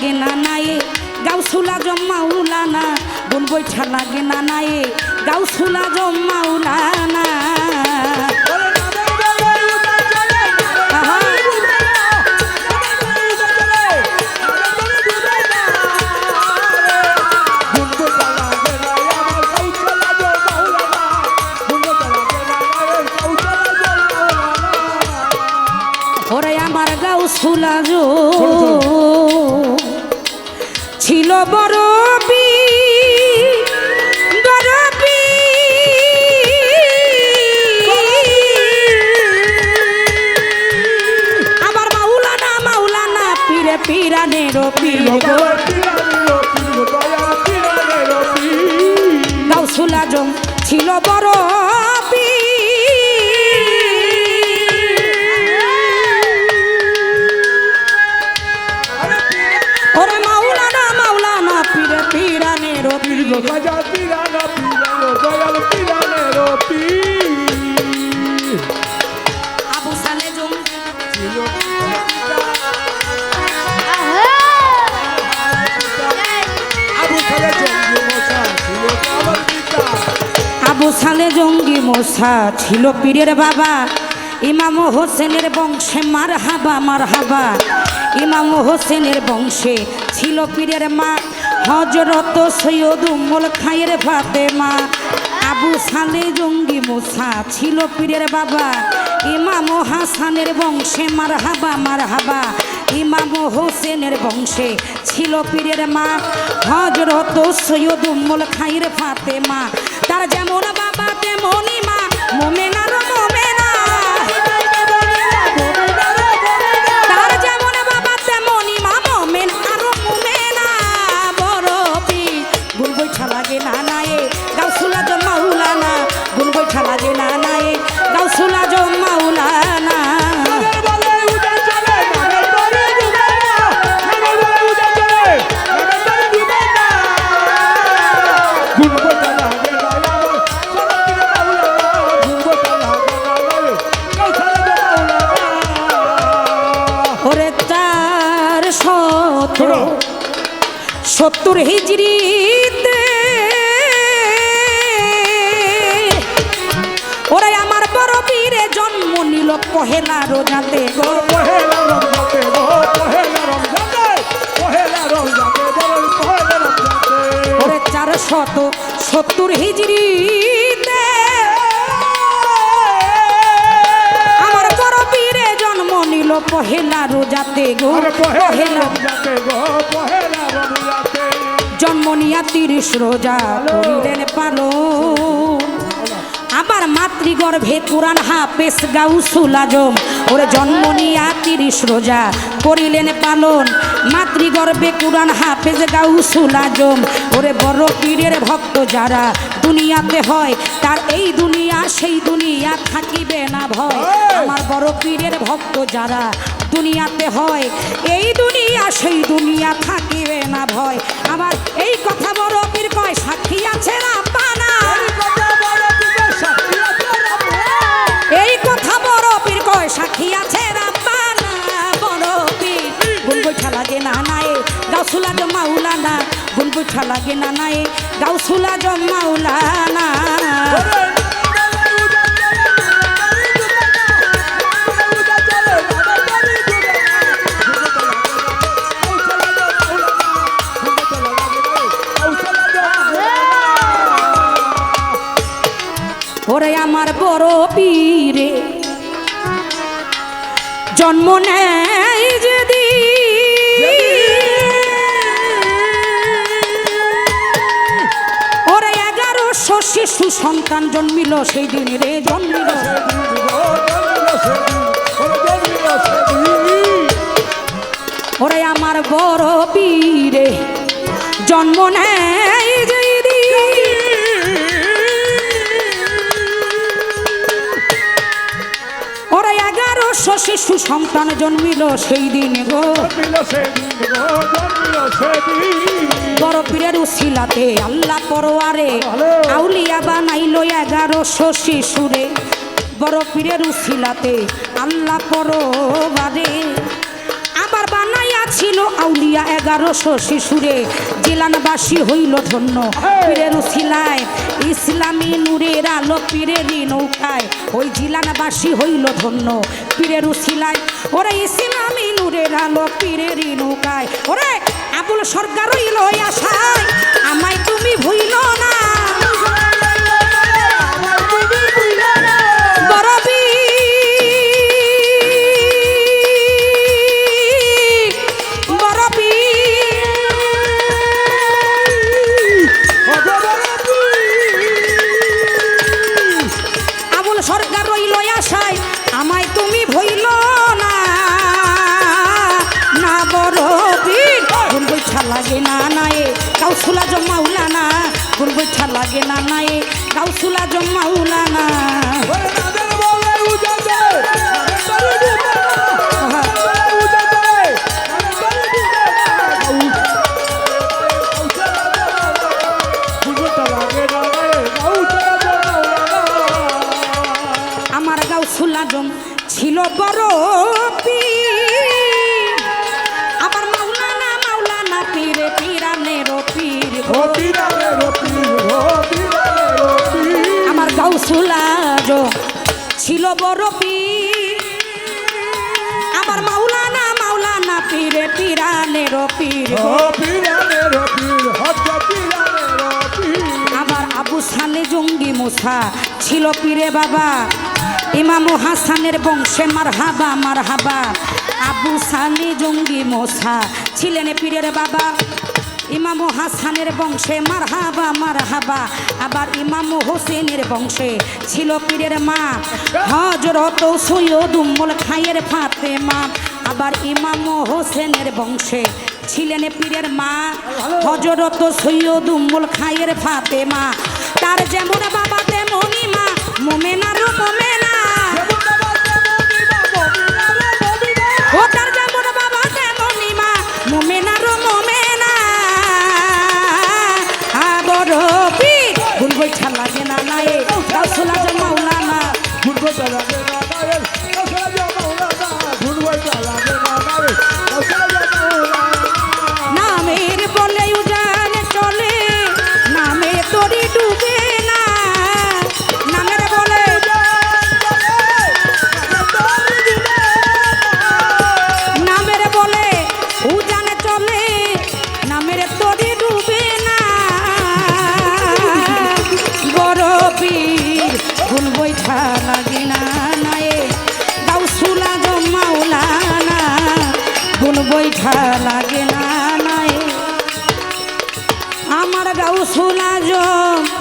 লাগে না নায়ে গাউসুল আজম মাওলানা গুণ বৈঠা লাগে না নায়ে গাউসুল আজম মাওলানা গাউসুল আজম ছিল বড় আমার মাওলানা মাওলানা পীরে পীরানের পীর গাউসুল আজম ছিল বড় আবু সালে জঙ্গি মোসা ছিল পীরের বাবা ইমাম হোসেনের বংশে মারহাবা মারহাবা ইমাম হোসেনের বংশে ছিল পীরের মা হযরত সৈয়দ উম্মুল খায়ের ফাতেমা আবু সালে জঙ্গি মোসা ছিল পীরের বাবা ইমাম হাসানের বংশে মারহাবা মারহাবা ইমাম হোসেনের বংশে ছিল পীরের মা হযরত সৈয়দ উম্মুল খায়ের ফাতেমা তার যেমন বাবা তেমনই মা মোমেনা রে মোমেনা তার যেমন বাবা তেমনই মা মোমেন আর মোমেনা বড় পীর গুণ বৈঠা লাগে না নায়ে গাউসুল আজম মাওলানা গুণ বৈঠা লাগে না নায়ে গাউসুল আজম মাওলানা ওরে 470 হিজরিতে ওরে আমার বড় পীরে জন্ম নিল পহেলা রোজাতে গো পহেলা রমজাতে গো পহেলা রমজাতে পহেলা রমজাতে পহেলা রমজাতে ওরে 470 হিজরিতে আমার বড় পীরে জন্ম নিল পহেলা রোজাতে গো পহেলা রমজাতে গো পহেলা রমজাতে জন্ম নিয়া 30 রোজা করিলেন পালন আবার মাতৃগর্ভে কুরআন হাফেজ গাউসুল আজম ওরে জন্ম নিয়া 30 রোজা করিলেন পালন মাতৃগর্ভে কুরআন হাফেজ গাউসুল আজম ওরে বড় পীরের ভক্ত যারা দুনিয়াতে হয় তার এই দুনিয়া সেই দুনিয়া থাকিবে না ভয় আমার বড় পীরের ভক্ত যারা দুনিয়াতে হয় এই দুনিয়া সেই দুনিয়া থাকিবে না ভয় আমার এই কথা বড় পীর কয় সাক্ষী আছে রাব্বানা এই কথা বড় পীর কয় সাক্ষী আছে রাব্বানা বড় পীর গুণ বৈঠা লাগে না নায়ে গাউসুল আজম মাওলানা গুণ বৈঠা লাগে না নায়ে গাউসুল আজম মাওলানা ওরে আমার বড় পীরে জন্ম নেয় যেদিন ওরে 1100 শিশু সন্তান জন্মিল সেই দিন রে জন্মিল ওরে আমার বড় পীরে জন্ম নেয় ওরা 1100 শিশু সন্তান জন্মিল সেই দিন গো বড় পীরের উসিলাতে আল্লাহ পরওয়ারে আউলিয়া বানাইলো 1100 শিশুরে বড় পীরের উসিলাতে আল্লাহ পরওয়ারে আবার বানাইয়া ছিল আউলিয়া লইয়া 1100 শিশুরে জিলানবাসী হইল ধন্য পীরের উসিলায় ইসলামী নূরের আলো পীরেরই নৌকায় ওই জিলানবাসী হইল ধন্য পীরের উসিলায় ওরে ইসলামী নূরের আলো পীরেরই নৌকায় ওরে আবুল সরকার হইল আশায় আমায় তুমি ভুইল না লাগে না নায়ে কাউসুলা জমাউলানা কোন বৈঠা লাগে না নায়ে কাউসুলা জমাউলানা আমার গাউসুলা জম ছিল বড় পীরে পীরানের পীর আমার গাউসুলা ছিল বড় পীর আমার মাওলানা মাওলানা পীরে পীরানের পীর আমার আবু সালে জঙ্গি মুসা ছিল পীরে বাবা ইমাম হাসানের বংশে মারহাবা মারহাবা আবু সালে জঙ্গি মোসা ছিলেন পীরের বাবা ইমাম হাসানের বংশে মারহাবা মারহাবা আবার ইমাম হোসেনের বংশে ছিল পীরের মা হযরত সৈয়দ উম্মুল খায়ের ফাতেমা আবার ইমাম হোসেনের বংশে ছিলেন পীরের মা হযরত সৈয়দ উম্মুল খায়ের ফাতেমা তার যেমন বাবা তেমনই মা মোমেনার মোমেনা ও তার যেমন বাবা তেমনই মা মোমেনার মোমেনা বড় পীর ভুল বৈঠা লাগে না নায়ে গাউসুলা জমাউলানা ভুল বৈঠা লাগে না নায়ে গাউসুলা জমাউলানা ভুল বৈঠা লাগে না নায়ে গাউসুলা জমাউলানা নামের বলে উজান চলে নামে তোরি ডুবে না নামের বলে নামের বলে উজান চলে নামের তোরি ডুবে না বড় পীর ভুল বৈঠা লাগে না নায়ে গাউসুলা জমাউলানা ভুল বৈঠা লাগে না নায়ে আমার গাউসুলা জমাউলানা